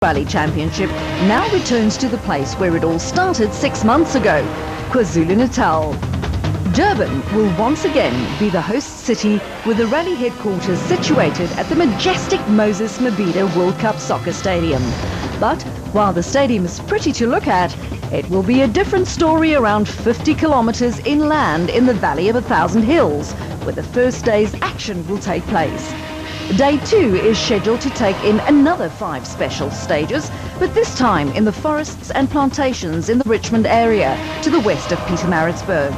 Rally Championship now returns to the place where it all started 6 months ago, KwaZulu-Natal. Durban will once again be the host city with the rally headquarters situated at the majestic Moses Mabhida World Cup Soccer Stadium. But while the stadium is pretty to look at, it will be a different story around 50 kilometers inland in the Valley of 1,000 Hills, where the first day's action will take place. Day 2 is scheduled to take in another 5 special stages, but this time in the forests and plantations in the Richmond area to the west of Pietermaritzburg.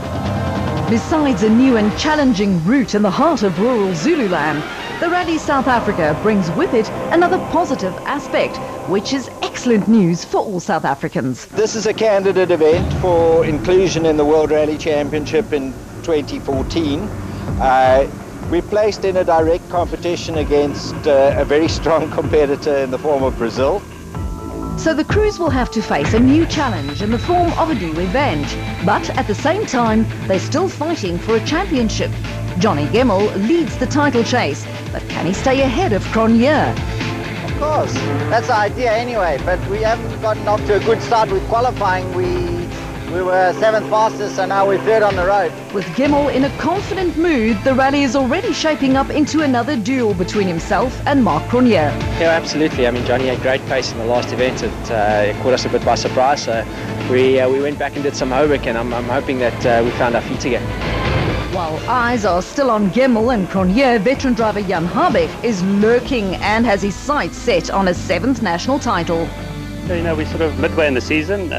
Besides a new and challenging route in the heart of rural Zululand, the Rally South Africa brings with it another positive aspect, which is excellent news for all South Africans. This is a candidate event for inclusion in the World Rally Championship in 2014. We placed in a direct competition against a very strong competitor in the form of Brazil. So the crews will have to face a new challenge in the form of a new event. But at the same time, they're still fighting for a championship. Johnny Gemmell leads the title chase, but can he stay ahead of Cronje? Of course, that's the idea anyway, but we haven't gotten off to a good start with qualifying. We were 7th fastest, so now we're 3rd on the road. With Gemmell in a confident mood, the rally is already shaping up into another duel between himself and Mark Cronje. Yeah, absolutely. I mean, Johnny had great pace in the last event. It caught us a bit by surprise, so we went back and did some homework, and I'm hoping that we found our feet again. While eyes are still on Gemmell and Cronje, veteran driver Jan Habeck is lurking and has his sights set on a 7th national title. You know, we're sort of midway in the season.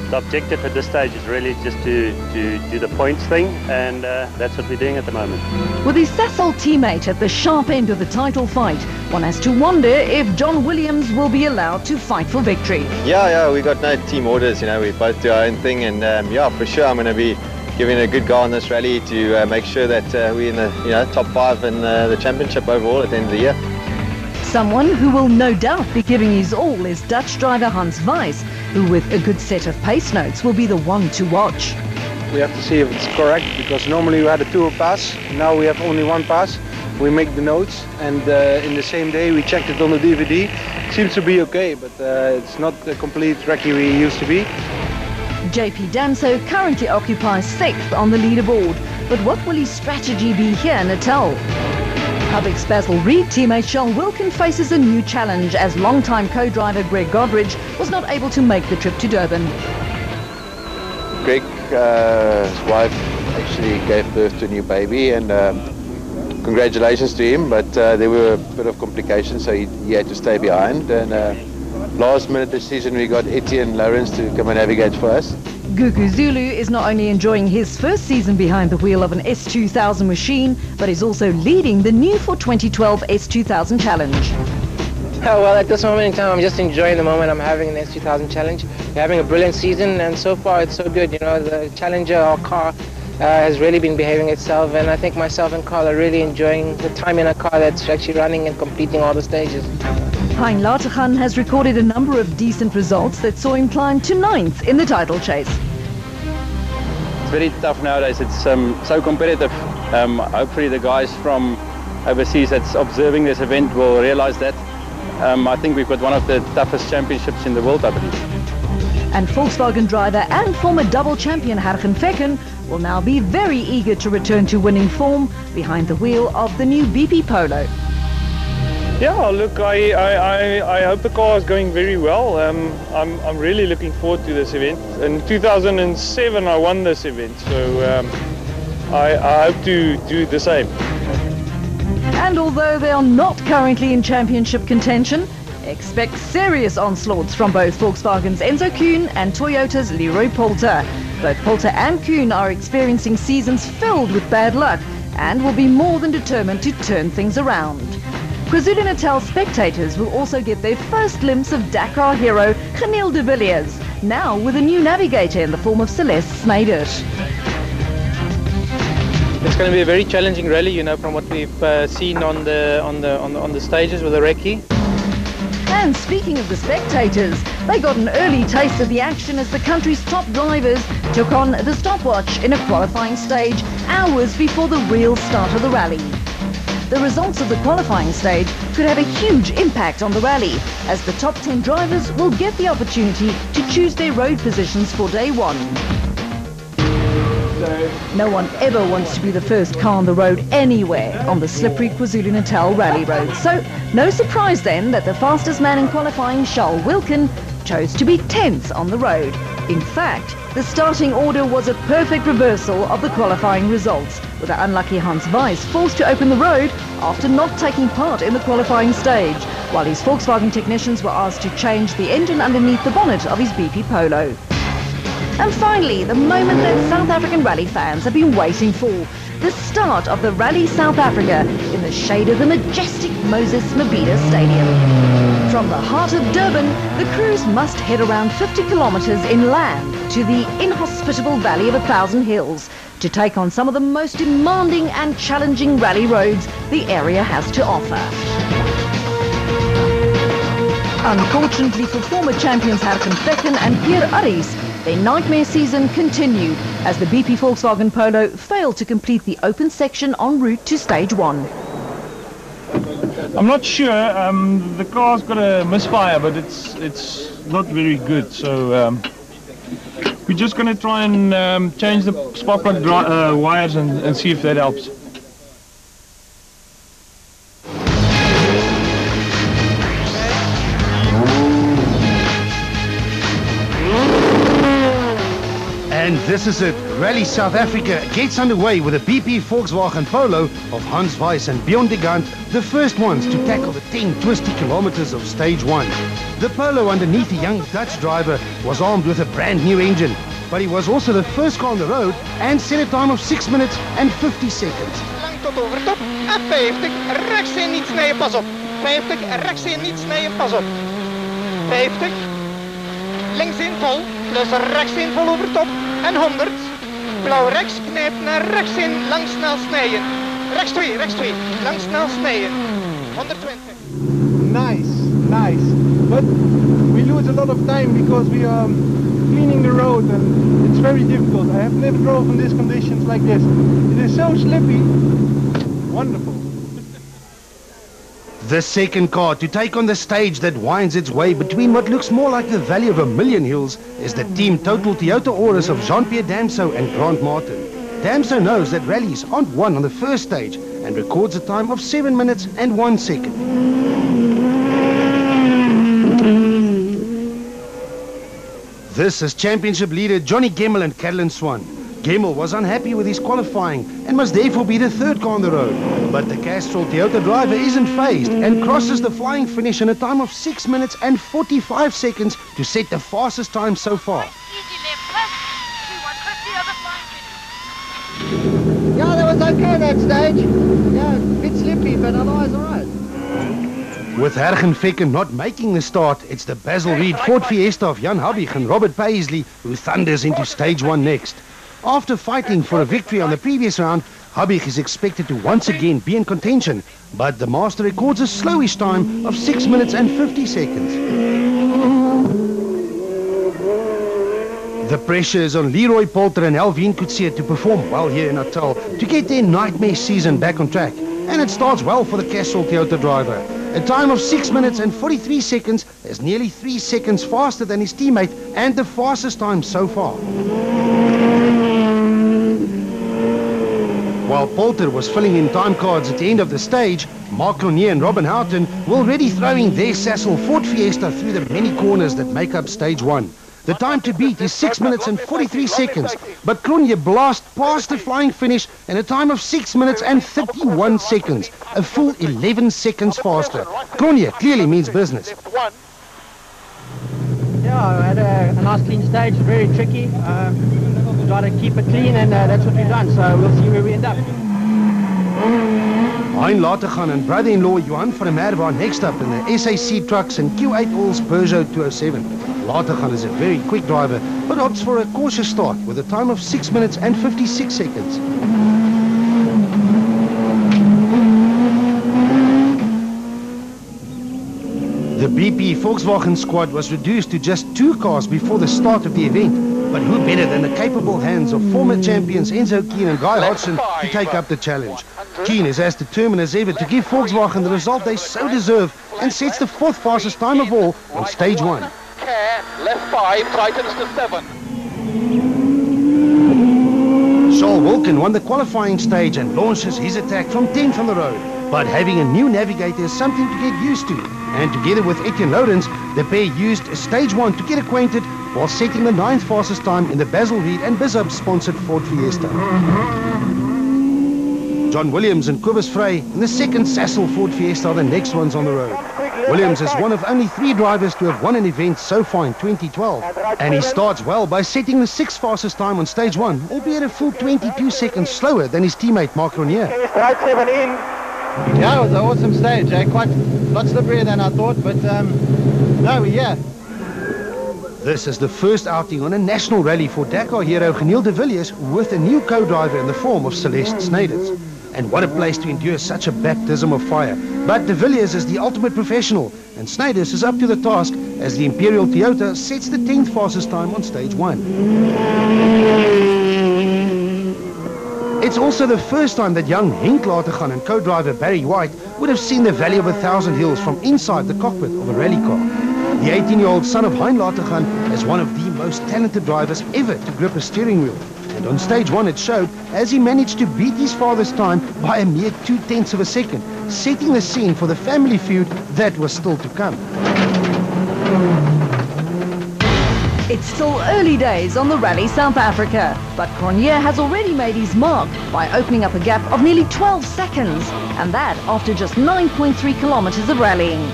The objective at this stage is really just to do the points thing, and that's what we're doing at the moment. With his Sasol teammate at the sharp end of the title fight, one has to wonder if John Williams will be allowed to fight for victory. Yeah, we got no team orders, you know, we both do our own thing, and yeah, for sure I'm going to be giving a good go on this rally to make sure that we're in the top 5 in the championship overall at the end of the year. Someone who will no doubt be giving his all is Dutch driver Hans Weiss, who with a good set of pace notes will be the one to watch. We have to see if it's correct, because normally we had a 2 pass, now we have only 1 pass. We make the notes, and in the same day we checked it on the DVD. It seems to be okay, but it's not the complete recce we used to be. JP Danso currently occupies 6th on the leaderboard, but what will his strategy be here in Natal? Habeck's Basil Reed teammate Charles Wilkin faces a new challenge as longtime co-driver Greg Godridge was not able to make the trip to Durban. Greg's wife actually gave birth to a new baby, and congratulations to him, but there were a bit of complications, so he had to stay behind, and last minute decision we got Etienne Lawrence to come and navigate for us. Gugu Zulu is not only enjoying his first season behind the wheel of an S2000 machine, but is also leading the new for 2012 S2000 Challenge. Oh, well, at this moment in time, I'm just enjoying the moment I'm having in the S2000 Challenge. We're having a brilliant season, and so far it's so good. You know, the Challenger, our car, has really been behaving itself, and I think myself and Carl are really enjoying the time in a car that's actually running and completing all the stages. Hein Lateghan has recorded a number of decent results that saw him climb to 9th in the title chase. It's very tough nowadays. It's so competitive. Hopefully the guys from overseas that's observing this event will realize that. I think we've got one of the toughest championships in the world, I believe. And Volkswagen driver and former double champion Hargen Vekken will now be very eager to return to winning form behind the wheel of the new BP Polo. Yeah, look, I hope the car is going very well. I'm really looking forward to this event. In 2007 I won this event, so I hope to do the same. And although they are not currently in championship contention, expect serious onslaughts from both Volkswagen's Enzo Kuhn and Toyota's Leroy Poulter. Both Poulter and Kuhn are experiencing seasons filled with bad luck and will be more than determined to turn things around. KwaZulu-Natal spectators will also get their first glimpse of Dakar hero Geniel de Villiers, now with a new navigator in the form of Celeste Sneyders. It's going to be a very challenging rally, you know, from what we've seen on the stages with the recce. And speaking of the spectators, they got an early taste of the action as the country's top drivers took on the stopwatch in a qualifying stage hours before the real start of the rally. the results of the qualifying stage could have a huge impact on the rally, as the top 10 drivers will get the opportunity to choose their road positions for day one. No one ever wants to be the first car on the road anywhere on the slippery KwaZulu-Natal rally road. So no surprise then that the fastest man in qualifying, Charles Wilkin, chose to be 10th on the road. In fact, the starting order was a perfect reversal of the qualifying results, with the unlucky Hans Weiss forced to open the road after not taking part in the qualifying stage, while his Volkswagen technicians were asked to change the engine underneath the bonnet of his BP Polo. And finally, the moment that South African rally fans have been waiting for, the start of the Rally South Africa in the shade of the majestic Moses Mabhida Stadium. From the heart of Durban, the crews must head around 50 kilometers inland to the inhospitable Valley of 1,000 Hills to take on some of the most demanding and challenging rally roads the area has to offer. Unfortunately for former champions Herken Fecken and Pierre Arries, their nightmare season continued as the BP Volkswagen Polo failed to complete the open section en route to stage 1. I'm not sure, the car's got a misfire, but it's not very good, so we're just going to try and change the spark plug wires and see if that helps. And this is it. Rally South Africa gets underway with a BP Volkswagen Polo of Hans Weiss and Bjorn de Gant, the first ones to tackle the 10 twisty kilometers of stage 1. The Polo underneath the young Dutch driver was armed with a brand new engine, but he was also the first car on the road and set a time of 6 minutes and 50 seconds. Lang tot over top en 50, rechts in niet snijden, pas op. 50, rechts in niet snijden, pas op. 50, links in vol, plus rechts in vol over top. En 100, blauw rechts, knijpt naar rechts in, lang snel snijden. Rechts 2, lang snel snijden. 120. Nice. But we lose a lot of time because we are cleaning the road and it's very difficult. I have never drove in these conditions like this. It is so slippy. Wonderful. The second car to take on the stage that winds its way between what looks more like the Valley of 1,000,000 Hills is the Team Total Toyota Auris of Jean-Pierre Damso and Grant Martin. Damso knows that rallies aren't won on the first stage and records a time of 7 minutes and 1 second. This is championship leader Johnny Gemmel and Caroline Swan. Gemmel was unhappy with his qualifying and must therefore be the third car on the road. But the Castrol Toyota driver isn't phased and crosses the flying finish in a time of 6 minutes and 45 seconds to set the fastest time so far. Yeah, that was okay that stage. Yeah, a bit slippy, but otherwise alright. With Herken Fecken not making the start, it's the Basil Reed Ford Fiesta of Jan Habbig and Robert Paisley who thunders into stage 1 next. After fighting for a victory on the previous round, Habbig is expected to once again be in contention, but the master records a slowish time of 6 minutes and 50 seconds. The pressure is on Leroy Poulter and Alvin Coetzee to perform well here in Natal to get their nightmare season back on track, and it starts well for the Castrol Toyota driver. A time of 6 minutes and 43 seconds is nearly 3 seconds faster than his teammate and the fastest time so far. While Poulter was filling in time cards at the end of the stage, Mark Cronje and Robin Houghton were already throwing their Sasol Ford Fiesta through the many corners that make up stage 1. The time to beat is 6 minutes and 43 seconds, but Cronje blasts past the flying finish in a time of 6 minutes and 31 seconds, a full 11 seconds faster. Cronje clearly means business. Yeah, I had a nice clean stage, very tricky. Try to keep it clean, and that's what we've done, so we'll see where we end up. Hein Lategan and brother-in-law Johan van der Merwe are next up in the SAC Trucks and Q8 All's Peugeot 207. Lategan is a very quick driver, but opts for a cautious start with a time of 6 minutes and 56 seconds. The BP Volkswagen squad was reduced to just 2 cars before the start of the event. But who better than the capable hands of former champions Enzo Keane and Guy Hodgson to take up the challenge? Keane is as determined as ever to give Volkswagen the result they so deserve and sets the 4th fastest time of all on stage 1. Left 5, tightens to 7. Charles Wilkin won the qualifying stage and launches his attack from 10th on the road. But having a new navigator is something to get used to. And together with Etienne Loudens, the pair used stage 1 to get acquainted while setting the 9th fastest time in the Basil Reed and Bizub-sponsored Ford Fiesta. John Williams and Cobus Frey in the 2nd Sassel Ford Fiesta are the next ones on the road. Williams is one of only 3 drivers to have won an event so far in 2012. And he starts well by setting the 6th fastest time on stage 1, albeit a full 22 seconds slower than his teammate Marc Ronier. Right 7 in. Yeah, it was an awesome stage. Quite a lot slipperier than I thought, but no, we're here. This is the first outing on a national rally for Dakar hero Geniel de Villiers with a new co-driver in the form of Celeste Snyders. And what a place to endure such a baptism of fire. But de Villiers is the ultimate professional, and Snyders is up to the task as the Imperial Toyota sets the 10th fastest time on stage 1. It's also the first time that young Henk Latergan and co-driver Barry White would have seen the Valley of 1,000 Hills from inside the cockpit of a rally car. The 18-year-old son of Hein Latergan is one of the most talented drivers ever to grip a steering wheel. And on stage 1 it showed as he managed to beat his father's time by a mere 0.2 of a second, setting the scene for the family feud that was still to come. It's still early days on the Rally South Africa, but Cronje has already made his mark by opening up a gap of nearly 12 seconds, and that after just 9.3 kilometers of rallying.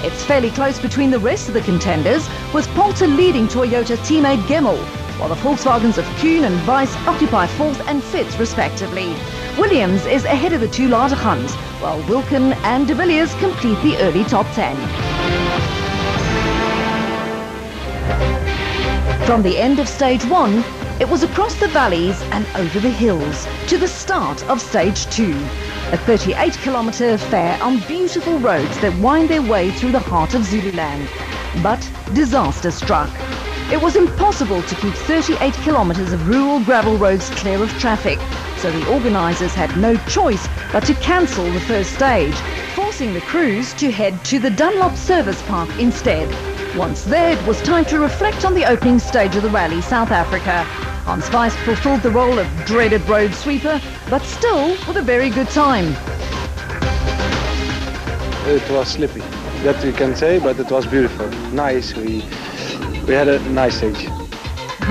It's fairly close between the rest of the contenders, with Poulter leading Toyota teammate Gemmel, while the Volkswagens of Kuhn and Weiss occupy 4th and 5th respectively. Williams is ahead of the 2 Latergans, while Wilkin and de Villiers complete the early top 10. From the end of stage 1, it was across the valleys and over the hills to the start of stage 2. A 38-kilometer affair on beautiful roads that wind their way through the heart of Zululand. But disaster struck. It was impossible to keep 38 kilometers of rural gravel roads clear of traffic, so the organisers had no choice but to cancel the first stage, forcing the crews to head to the Dunlop Service Park instead. Once there, it was time to reflect on the opening stage of the Rally South Africa. Hans Weiss fulfilled the role of dreaded road sweeper, but still with a very good time. It was slippy, that we can say, but it was beautiful. Nice, we had a nice stage.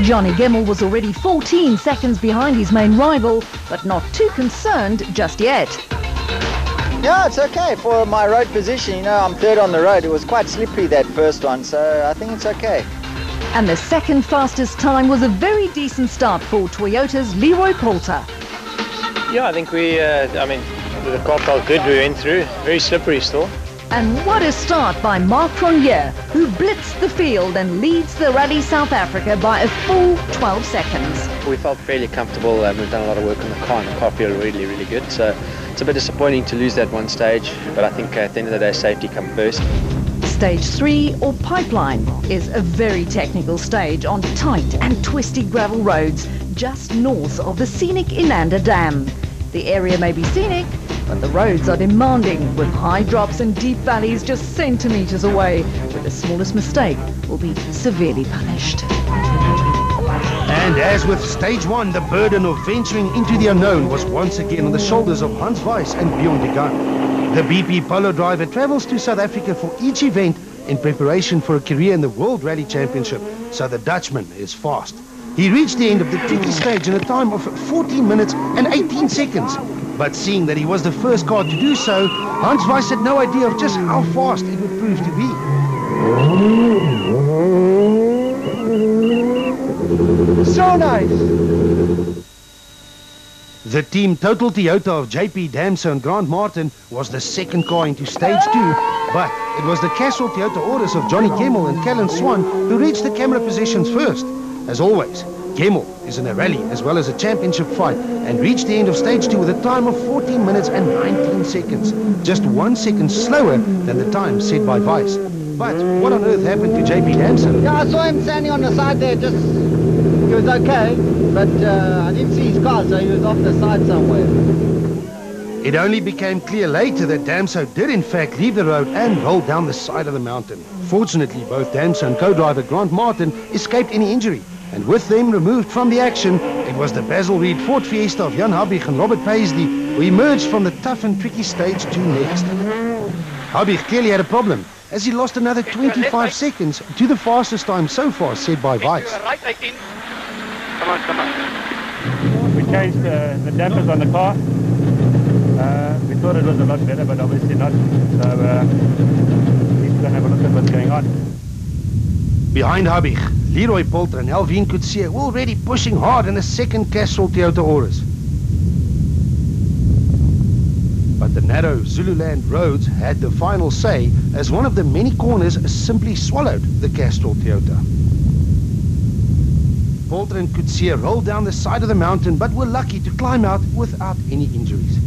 Johnny Gemmel was already 14 seconds behind his main rival, but not too concerned just yet. Yeah, it's okay for my road position. You know, I'm 3rd on the road. It was quite slippery, that first one, so I think it's okay. And the 2nd fastest time was a very decent start for Toyota's Leroy Poulter. Yeah, I think the car felt good. We went through. Very slippery still. And what a start by Marc Cronje, who blitzed the field and leads the Rally South Africa by a full 12 seconds. We felt fairly comfortable. We've done a lot of work on the car, and the car feels really, really good. So it's a bit disappointing to lose that one stage, but I think at the end of the day, safety comes first. Stage 3, or Pipeline, is a very technical stage on tight and twisty gravel roads just north of the scenic Inanda Dam. The area may be scenic, but the roads are demanding, with high drops and deep valleys just centimeters away, where the smallest mistake will be severely punished. And as with stage 1, the burden of venturing into the unknown was once again on the shoulders of Hans Weiss and Bjorn de Gaan. The BP Polo driver travels to South Africa for each event in preparation for a career in the World Rally Championship, so the Dutchman is fast. He reached the end of the tricky stage in a time of 14 minutes and 18 seconds. But seeing that he was the first car to do so, Hans Weiss had no idea of just how fast it would prove to be. So nice! The team Total Toyota of JP Damso and Grant Martin was the 2nd car into stage 2, but it was the Castrol Toyota Auris of Johnny Gemmel and Callan Swan who reached the camera positions first. As always, Gemmel is in a rally as well as a championship fight and reached the end of stage 2 with a time of 14 minutes and 19 seconds, just 1 second slower than the time set by Weiss. But what on earth happened to JP Damso? Yeah, I saw him standing on the side there, just He was okay, but I didn't see his car, so he was off the side somewhere. It only became clear later that Damso did in fact leave the road and roll down the side of the mountain. Fortunately, both Damso and co-driver Grant Martin escaped any injury, and with them removed from the action, it was the Basil Reid Ford Fiesta of Jan Habig and Robert Paisley who emerged from the tough and tricky stage 2 next. Habig clearly had a problem, as he lost another 25 seconds to the fastest time so far set by Weiss. Come on. We changed the dampers on the car. We thought it was a lot better, but obviously not. So he's going to have a look at what's going on. Behind Habig, Leroy Poulter and Alvin Coetzee were already pushing hard in the second Castrol Toyota Auris. But the narrow Zululand roads had the final say, as one of the many corners simply swallowed the Castrol Toyota. Poulter and Coetzee rolled down the side of the mountain, but were lucky to climb out without any injuries.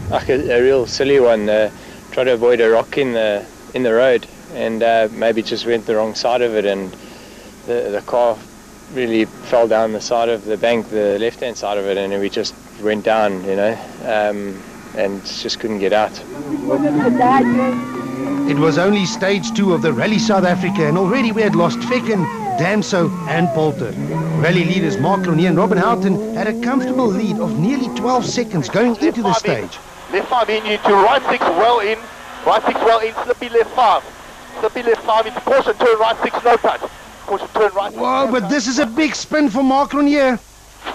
Like a real silly one. Try to avoid a rock in the road, and maybe just went the wrong side of it, and the car really fell down the side of the bank, the left-hand side of it, and we just went down, you know, and just couldn't get out. It was only stage 2 of the Rally South Africa, and already we had lost Fecken, Damso and Poulter. Rally leaders Mark Clooney and Robin Houghton had a comfortable lead of nearly 12 seconds going into the stage. Left 5 in, you to right 6 well in. Right 6 well in, slippy left 5. Slippy left 5 into caution, turn right 6, no touch. Caution, turn right 6. Whoa, but this is a big spin for Mark Clooney.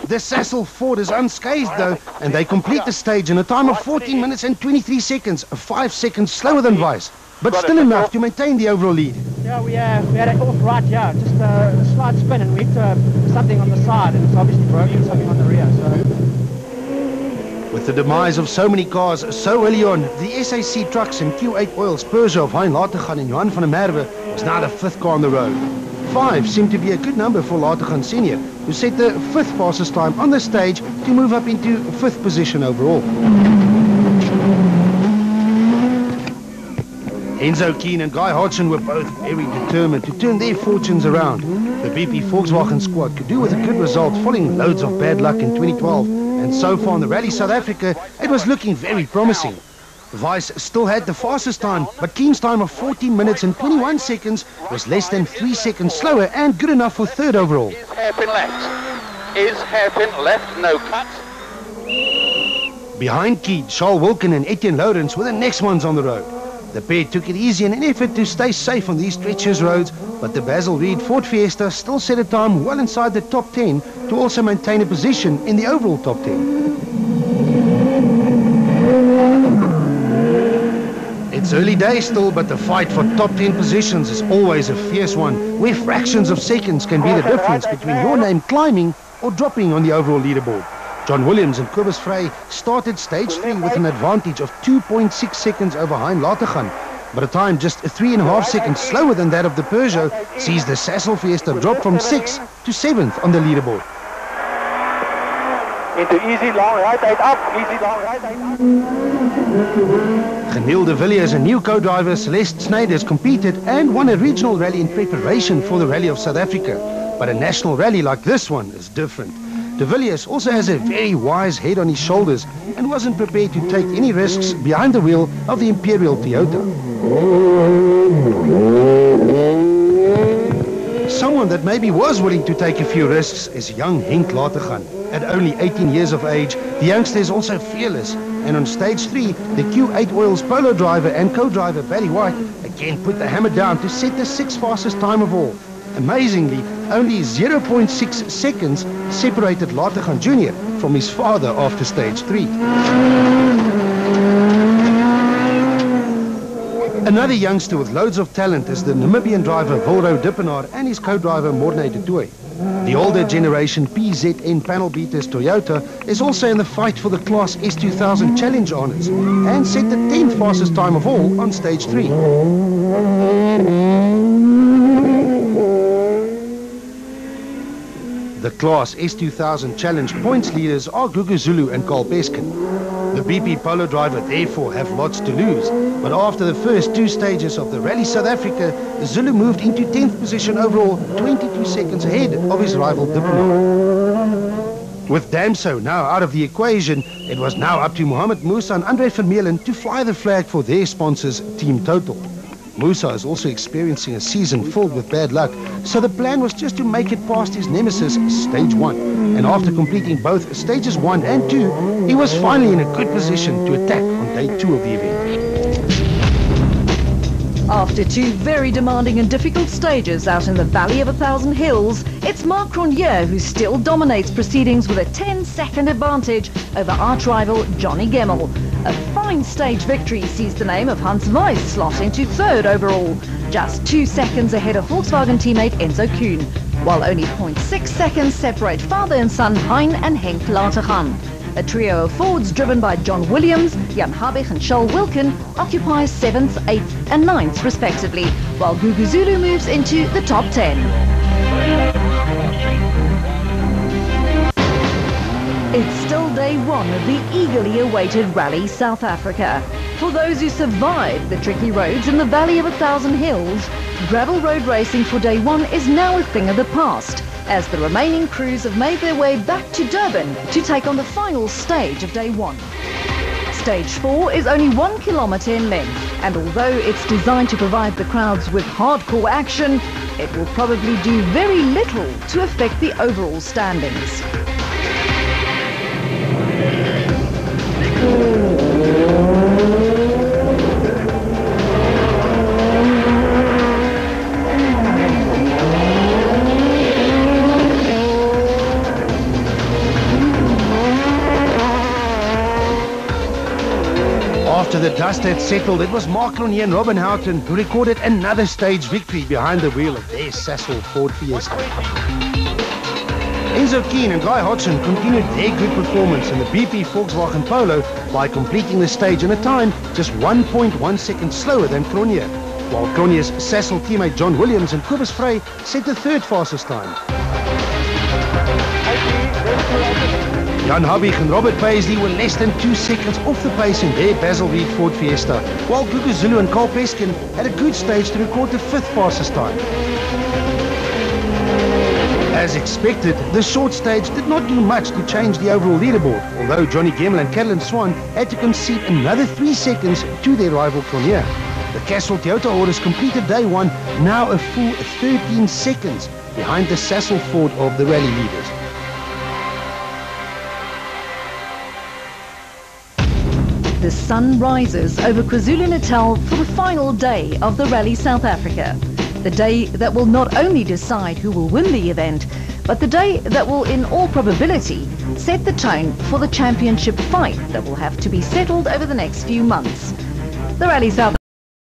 The Sasol Ford is unscathed though, and they complete the stage in a time of 14 minutes and 23 seconds, 5 seconds slower than Weiss, but still enough to maintain the overall lead. Yeah, we had it off right here, just a slight spin, and we hit something on the side, and it's obviously broken something on the rear. So. With the demise of so many cars so early on, the SAC Trucks and Q8 Oil's Peugeot of Hein Lategan and Johan van der Merwe was now the 5th car on the road. 5 seemed to be a good number for Lategan Senior, who set the 5th fastest time on the stage to move up into 5th position overall. Enzo Keen and Guy Hodgson were both very determined to turn their fortunes around. The BP Volkswagen squad could do with a good result following loads of bad luck in 2012, and so far in the Rally South Africa, it was looking very promising. Weiss still had the fastest time, but Keen's time of 14 minutes and 21 seconds was less than 3 seconds slower and good enough for 3rd overall. Is hairpin left. Is hairpin left, no cut. Behind Keen, Charles Wilken and Etienne Lourens were the next ones on the road. The pair took it easy in an effort to stay safe on these treacherous roads, but the Basil Reid Ford Fiesta still set a time well inside the top 10 to also maintain a position in the overall top 10. It's early days still, but the fight for top 10 positions is always a fierce one, where fractions of seconds can be the difference between your name climbing or dropping on the overall leaderboard. John Williams and Cobus Frey started stage 3 with an advantage of 2.6 seconds over Hein Lategan, but a time just 3.5 seconds slower than that of the Peugeot sees the Sasol Fiesta drop from 6th to 7th on the leaderboard. Into easy long right eight up, easy long right eight up. Geniel de Villiers and new co-driver Celeste Sneyders competed and won a regional rally in preparation for the Rally of South Africa, but a national rally like this one is different. De Villiers also has a very wise head on his shoulders and wasn't prepared to take any risks behind the wheel of the Imperial Toyota. Someone that maybe was willing to take a few risks is young Henk Lategan. At only 18 years of age, the youngster is also fearless, and on stage 3, the Q8 Oil's polo driver and co-driver Barry White again put the hammer down to set the 6th fastest time of all. Amazingly, only 0.6 seconds separated Lategan Jr. from his father after stage 3. Another youngster with loads of talent is the Namibian driver Volro Dippenaar and his co-driver Morne de Tooy. The older generation PZN panel beaters Toyota is also in the fight for the Class S2000 Challenge honours and set the 10th fastest time of all on stage 3. The Class S2000 Challenge points leaders are Gugu Zulu and Carl Peskin. The BP Polo driver therefore have lots to lose, but after the first two stages of the Rally South Africa, Zulu moved into 10th position overall, 22 seconds ahead of his rival Diplomat. With Damso now out of the equation, it was now up to Mohamed Musa and Andre Vermeulen to fly the flag for their sponsors, Team Total. Musa is also experiencing a season filled with bad luck, so the plan was just to make it past his nemesis, Stage 1. And after completing both Stages 1 and 2, he was finally in a good position to attack on day 2 of the event. After two very demanding and difficult stages out in the Valley of 1,000 Hills, it's Marc Cronje who still dominates proceedings with a 10-second advantage over arch rival Johnny Gemmel. A fine stage victory sees the name of Hans Weiss slot into third overall, just 2 seconds ahead of Volkswagen teammate Enzo Kuhn, while only 0.6 seconds separate father and son Hein and Henk Lategan. A trio of Fords driven by John Williams, Jan Habig and Charles Wilkin occupies 7th, 8th and 9th respectively, while Gugu Zulu moves into the top 10. It's still day 1 of the eagerly awaited Rally South Africa. For those who survived the tricky roads in the Valley of 1,000 Hills, gravel road racing for day 1 is now a thing of the past, as the remaining crews have made their way back to Durban to take on the final stage of day 1. Stage 4 is only 1 kilometre in length, and although it's designed to provide the crowds with hardcore action, it will probably do very little to affect the overall standings. After the dust had settled, it was Marc Cronje and Robin Houten who recorded another stage victory behind the wheel of their Sasol Ford Fiesta. Enzo Kuhn and Guy Hodgson continued their good performance in the BP Volkswagen Polo by completing the stage in a time just 1.1 seconds slower than Cronje, while Cronje's Sasol teammate John Williams and Cobus Frey set the third fastest time. Jan Habig and Robert Paisley were less than 2 seconds off the pace in their Basil Reed Ford Fiesta, while Gugu Zulu and Carl Peskin had a good stage to record the 5th fastest time. As expected, the short stage did not do much to change the overall leaderboard, although Johnny Gemmel and Catalin Swan had to concede another 3 seconds to their rival Cronje. The Castrol Toyota orders completed day 1, now a full 13 seconds behind the Sasol Ford of the rally leaders. The sun rises over KwaZulu-Natal for the final day of the Rally South Africa. The day that will not only decide who will win the event, but the day that will in all probability set the tone for the championship fight that will have to be settled over the next few months. The Rally South